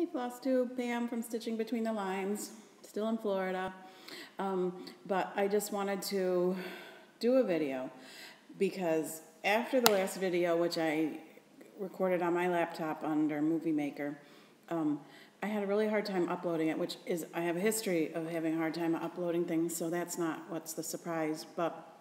Hey FlossTube, Pam from Stitching Between the Lines, still in Florida. But I just wanted to do a video because after the last video, which I recorded on my laptop under Movie Maker, I had a really hard time uploading it, which is, I have a history of having a hard time uploading things, so that's not what's the surprise, but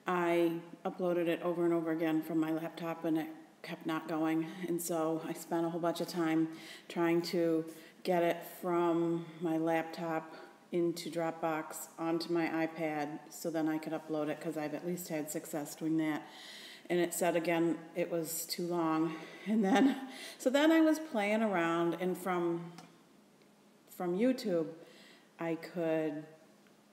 I uploaded it over and over again from my laptop and it kept not going, and so I spent a whole bunch of time trying to get it from my laptop into Dropbox onto my iPad so then I could upload it, because I've at least had success doing that. And it said again it was too long, and then I was playing around, and from YouTube I could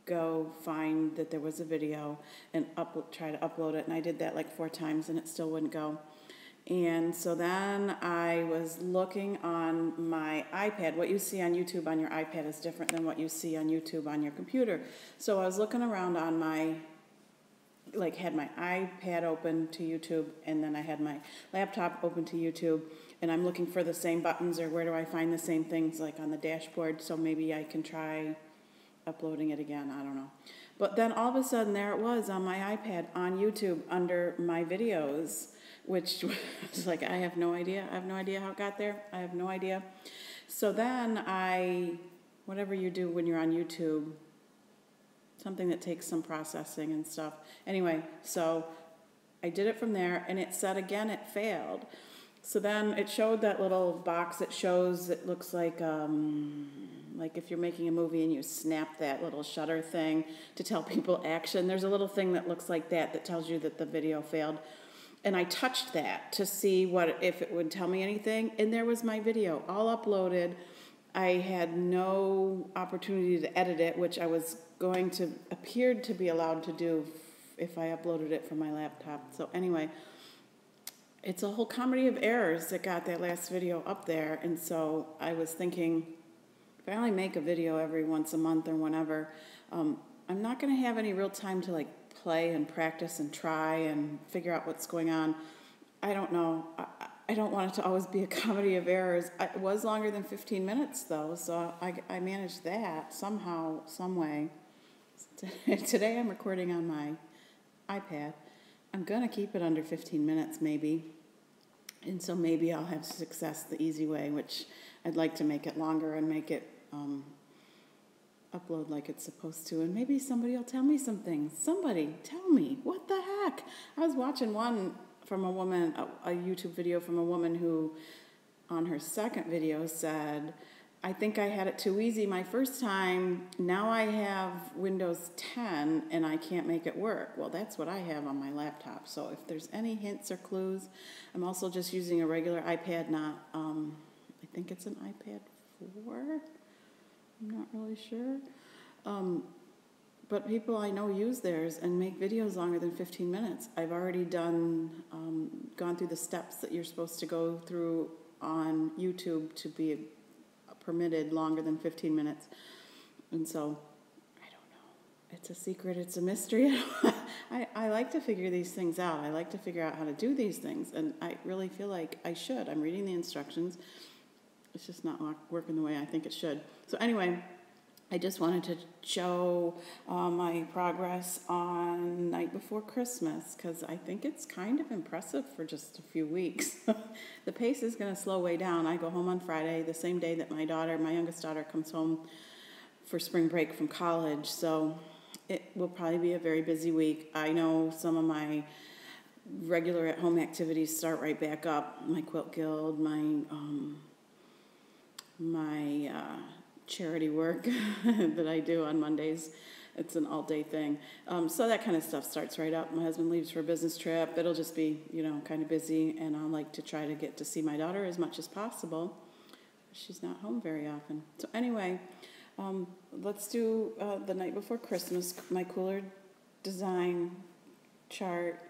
go find that there was a video and try to upload it, and I did that like 4 times and it still wouldn't go. And so then I was looking on my iPad. What you see on YouTube on your iPad is different than what you see on YouTube on your computer. So I was looking around on my, had my iPad open to YouTube, and then I had my laptop open to YouTube, and I'm looking for the same buttons, or where do I find the same things like on the dashboard, so maybe I can try uploading it again, I don't know. But then all of a sudden there it was on my iPad on YouTube under my videos, which was like, I have no idea how it got there. I have no idea. So then whatever you do when you're on YouTube, something that takes some processing and stuff. Anyway, so I did it from there, and it said again it failed. So then it showed that little box. It shows, it looks like if you're making a movie and you snap that little shutter thing to tell people action. There's a little thing that looks like that tells you that the video failed. And I touched that to see if it would tell me anything, and there was my video all uploaded. I had no opportunity to edit it, which I was appeared to be allowed to do if I uploaded it from my laptop. So anyway, it's a whole comedy of errors that got that last video up there, and so I was thinking, if I only make a video every once a month or whenever, I'm not going to have any real time to play and practice and try and figure out what's going on. I don't know. I don't want it to always be a comedy of errors. It was longer than 15 minutes though, so I managed that somehow, some way. Today I'm recording on my iPad. I'm going to keep it under 15 minutes maybe, and so maybe I'll have success the easy way, which I'd like to make it longer and make it upload like it's supposed to, and maybe somebody will tell me some things. Somebody tell me, what the heck? I was watching one from a woman, a YouTube video from a woman who on her second video said, I think I had it too easy my first time. Now I have Windows 10 and I can't make it work. Well, that's what I have on my laptop. So if there's any hints or clues, I'm also just using a regular iPad, not, I think it's an iPad 4. I'm not really sure. But people I know use theirs and make videos longer than 15 minutes. I've already gone through the steps that you're supposed to go through on YouTube to be permitted longer than 15 minutes. And so, I don't know. It's a secret. It's a mystery. I like to figure these things out. I like to figure out how to do these things. And I really feel like I should. I'm reading the instructions. It's just not working the way I think it should. So anyway, I just wanted to show my progress on night before Christmas, because I think it's kind of impressive for just a few weeks. The pace is going to slow way down. I go home on Friday, the same day that my youngest daughter, comes home for spring break from college. So it will probably be a very busy week. I know some of my regular at-home activities start right back up. My quilt guild, my charity work that I do on Mondays. It's an all-day thing. So that kind of stuff starts right up. My husband leaves for a business trip. It'll just be, kind of busy, and I'll like to try to get to see my daughter as much as possible. She's not home very often. So anyway, let's do the night before Christmas, my cooler design chart.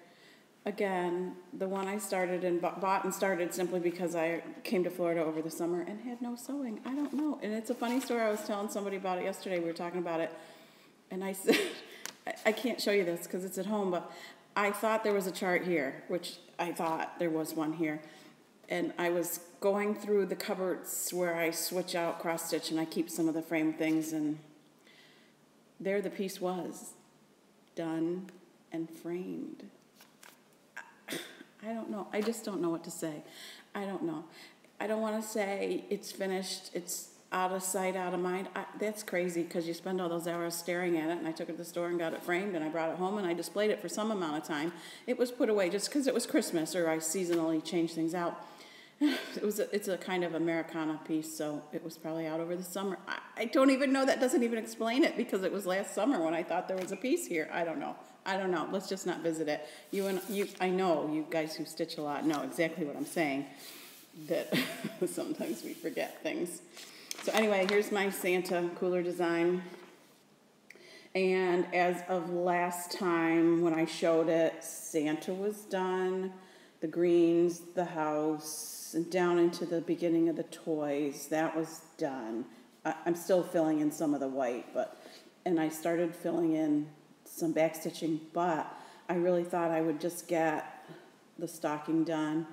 Again, the one I started and bought and started simply because I came to Florida over the summer and had no sewing. I don't know. And it's a funny story. I was telling somebody about it yesterday. We were talking about it. And I said, I can't show you this because it's at home, but I thought there was a chart here, which I thought there was one here. And I was going through the cupboards where I switch out cross stitch and I keep some of the frame things, and there the piece was, done and framed. I don't know. I just don't know what to say. I don't know. I don't want to say it's finished, it's out of sight, out of mind. That's crazy, because you spend all those hours staring at it, and I took it to the store and got it framed, and I brought it home, and I displayed it for some amount of time. It was put away just because it was Christmas, or I seasonally change things out. It's a kind of Americana piece, so it was probably out over the summer. I don't even know. That doesn't even explain it, because it was last summer when I thought there was a piece here. I don't know. Let's just not visit it. I know you guys who stitch a lot know exactly what I'm saying, that sometimes we forget things. So anyway, here's my Santa cooler design. And as of last time when I showed it, Santa was done, the greens, the house, and down into the beginning of the toys, that was done. I'm still filling in some of the white, and I started filling in some back stitching, but I really thought I would just get the stocking done.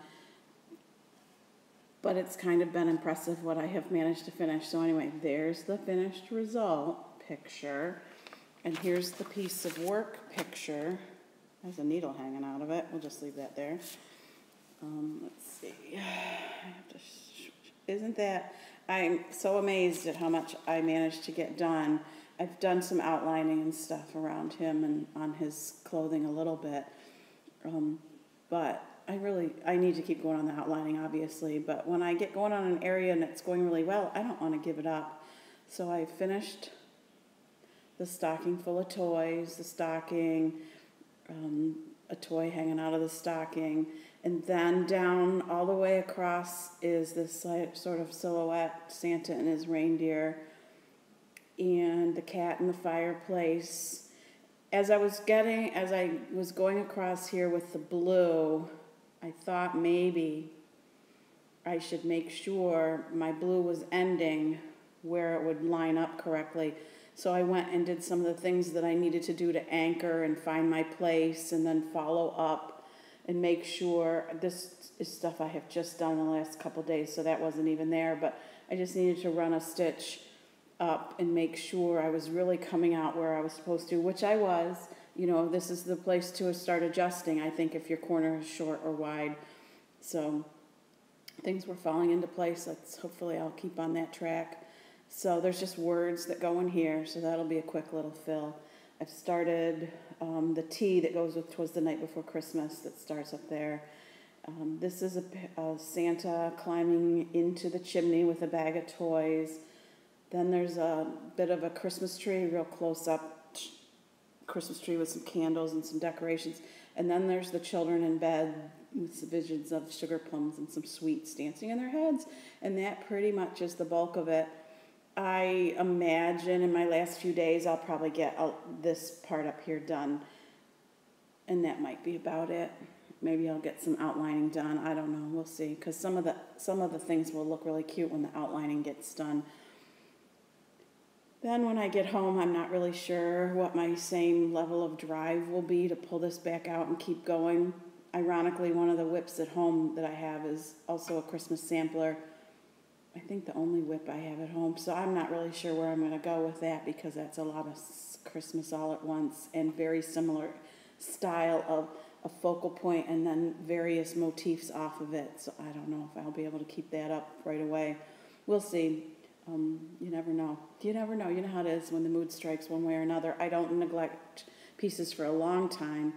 But it's kind of been impressive what I have managed to finish. So anyway, there's the finished result picture. And here's the piece of work picture. There's a needle hanging out of it. We'll just leave that there. Let's see. Isn't that... I'm so amazed at how much I managed to get done. I've done some outlining and stuff around him and on his clothing a little bit. But I need to keep going on the outlining, obviously, but when I get going on an area and it's going really well, I don't want to give it up. So I finished the stocking full of toys, the stocking, a toy hanging out of the stocking, and then down all the way across is this sort of silhouette Santa and his reindeer, and the cat in the fireplace. As I was going across here with the blue, I thought maybe I should make sure my blue was ending where it would line up correctly. So I went and did some of the things that I needed to do to anchor and find my place, and then follow up and make sure. This is stuff I have just done the last couple days, so that wasn't even there, but I just needed to run a stitch up and make sure I was really coming out where I was supposed to, which I was. You know, this is the place to start adjusting, I think, if your corner is short or wide. So things were falling into place. Hopefully I'll keep on that track. So there's just words that go in here, so that'll be a quick little fill. I've started the T that goes with "'Twas the Night Before Christmas" that starts up there. This is a Santa climbing into the chimney with a bag of toys. Then there's a bit of a Christmas tree, real close up Christmas tree with some candles and some decorations. And then there's the children in bed with some visions of sugar plums and some sweets dancing in their heads. And that pretty much is the bulk of it. I imagine in my last few days I'll probably get this part up here done. And that might be about it. Maybe I'll get some outlining done. I don't know. We'll see. Because some of the things will look really cute when the outlining gets done. Then when I get home, I'm not really sure what my same level of drive will be to pull this back out and keep going. Ironically, one of the whips at home that I have is also a Christmas sampler. I think the only whip I have at home. So I'm not really sure where I'm going to go with that, because that's a lot of Christmas all at once and very similar style of a focal point and then various motifs off of it. So I don't know if I'll be able to keep that up right away. We'll see. You never know. You never know. You know how it is when the mood strikes one way or another. I don't neglect pieces for a long time.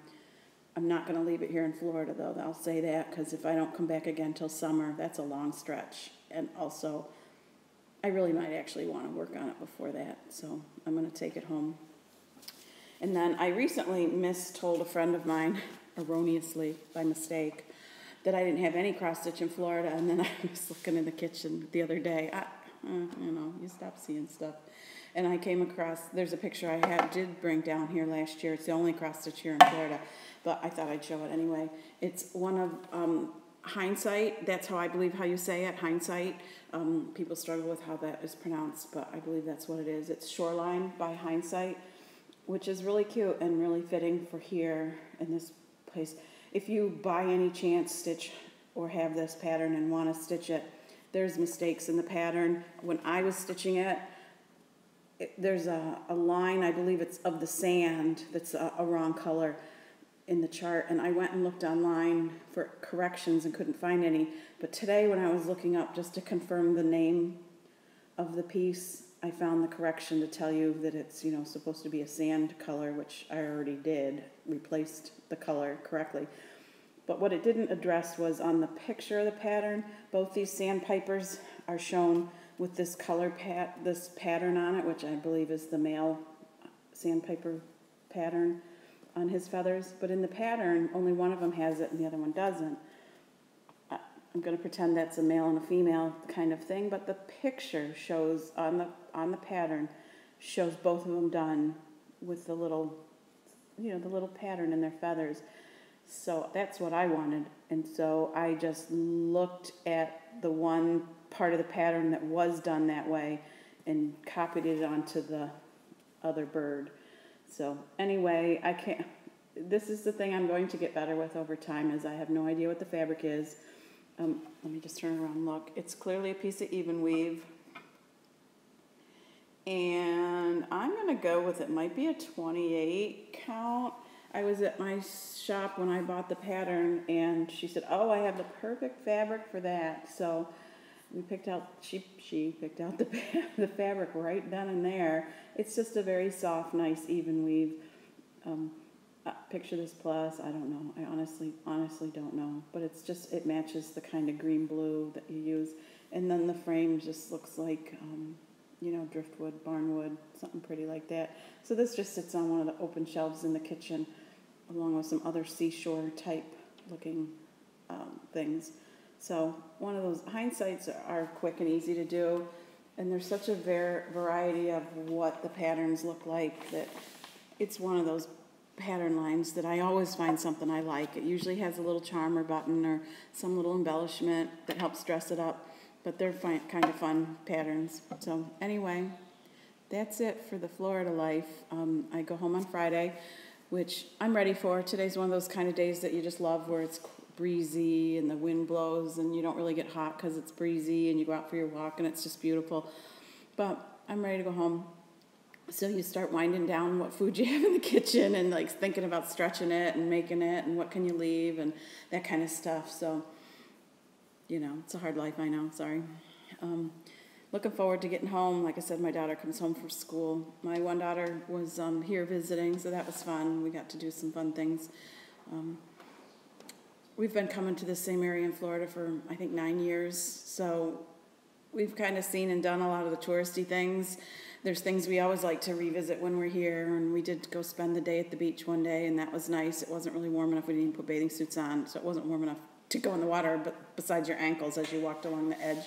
I'm not going to leave it here in Florida, though. I'll say that, because if I don't come back again till summer, that's a long stretch. And also, I really might actually want to work on it before that. So I'm going to take it home. And then I recently mistold a friend of mine, erroneously, by mistake, that I didn't have any cross-stitch in Florida. And then I was looking in the kitchen the other day. You stop seeing stuff. And I came across, there's a picture I did bring down here last year. It's the only cross-stitch here in Florida, but I thought I'd show it anyway. It's one of Hindsight. That's how I believe how you say it, Hindsight. People struggle with how that is pronounced, but I believe that's what it is. It's Shoreline by Hindsight, which is really cute and really fitting for here in this place. If you by any chance stitch or have this pattern and want to stitch it, there's mistakes in the pattern. When I was stitching it, there's a line, I believe it's of the sand, that's a wrong color in the chart, and I went and looked online for corrections and couldn't find any. But today when I was looking up just to confirm the name of the piece, I found the correction to tell you that it's, you know, supposed to be a sand color, which I already did, replaced the color correctly. But what it didn't address was on the picture of the pattern, both these sandpipers are shown with this color this pattern on it, which I believe is the male sandpiper pattern on his feathers. But in the pattern, only one of them has it and the other one doesn't. I'm going to pretend that's a male and a female kind of thing, but the picture shows on the pattern shows both of them done with the little, you know, the little pattern in their feathers. So that's what I wanted, and so I just looked at the one part of the pattern that was done that way and copied it onto the other bird. So anyway, this is the thing I'm going to get better with over time, is I have no idea what the fabric is. Let me just turn around and look. It's clearly a piece of even weave, and I'm going to go with, it might be a 28 count. I was at my shop when I bought the pattern, and she said, "Oh, I have the perfect fabric for that." So we picked out, she picked out the fabric right then and there. It's just a very soft, nice, even weave. Picture this plus, I don't know. I honestly don't know. But it's just, it matches the kind of green blue that you use. And then the frame just looks like, you know, driftwood, barnwood, something pretty like that. So this just sits on one of the open shelves in the kitchen, along with some other seashore type looking things. So one of those, hindsights are quick and easy to do, and there's such a variety of what the patterns look like that it's one of those pattern lines that I always find something I like. It usually has a little charm or button or some little embellishment that helps dress it up, but they're kind of fun patterns. So anyway, that's it for the Florida life. I go home on Friday, which I'm ready for. Today's one of those kind of days that you just love, where it's breezy and the wind blows and you don't really get hot because it's breezy, and you go out for your walk and it's just beautiful. But I'm ready to go home. So you start winding down what food you have in the kitchen, and like thinking about stretching it and making it and what can you leave and that kind of stuff. So, you know, it's a hard life, I know, sorry. Looking forward to getting home. Like I said, my daughter comes home from school. My one daughter was here visiting, so that was fun. We got to do some fun things. We've been coming to the same area in Florida for, I think, 9 years. So we've kind of seen and done a lot of the touristy things. There's things we always like to revisit when we're here, and we did go spend the day at the beach one day, and that was nice. It wasn't really warm enough. We didn't even put bathing suits on, so it wasn't warm enough to go in the water, but besides your ankles as you walked along the edge.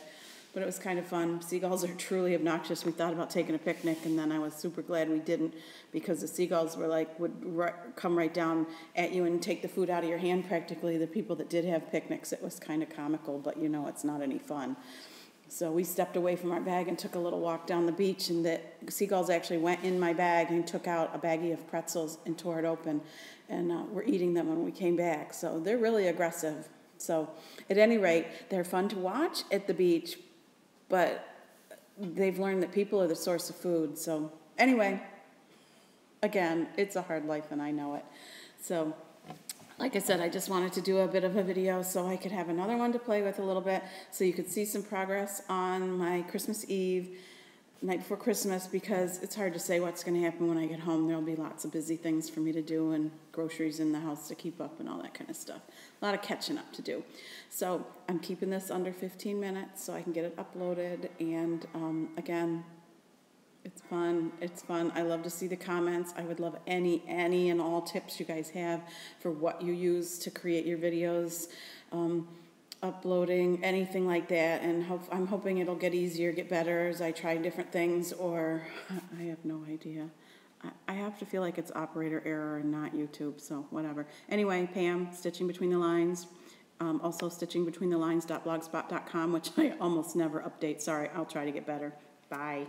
But it was kind of fun. Seagulls are truly obnoxious. We thought about taking a picnic, and then I was super glad we didn't, because the seagulls were like, would come right down at you and take the food out of your hand practically. The people that did have picnics, it was kind of comical, but you know, it's not any fun. So we stepped away from our bag and took a little walk down the beach, and the seagulls actually went in my bag and took out a baggie of pretzels and tore it open, and we're eating them when we came back. So they're really aggressive. So at any rate, they're fun to watch at the beach, but they've learned that people are the source of food. So anyway, again, it's a hard life, and I know it. So like I said, I just wanted to do a bit of a video so I could have another one to play with a little bit, so you could see some progress on my Christmas Eve, night before Christmas, because it's hard to say what's going to happen when I get home. There'll be lots of busy things for me to do, and groceries in the house to keep up and all that kind of stuff. A lot of catching up to do. So I'm keeping this under 15 minutes so I can get it uploaded, and again, it's fun. It's fun. I love to see the comments. I would love any and all tips you guys have for what you use to create your videos, uploading, anything like that. And I'm hoping it'll get easier, get better as I try different things, or I have no idea. I have to feel like it's operator error and not YouTube, so whatever. Anyway, Pam, Stitching Between the Lines. Also stitchingbetweenthelines.blogspot.com, which I almost never update. Sorry, I'll try to get better. Bye.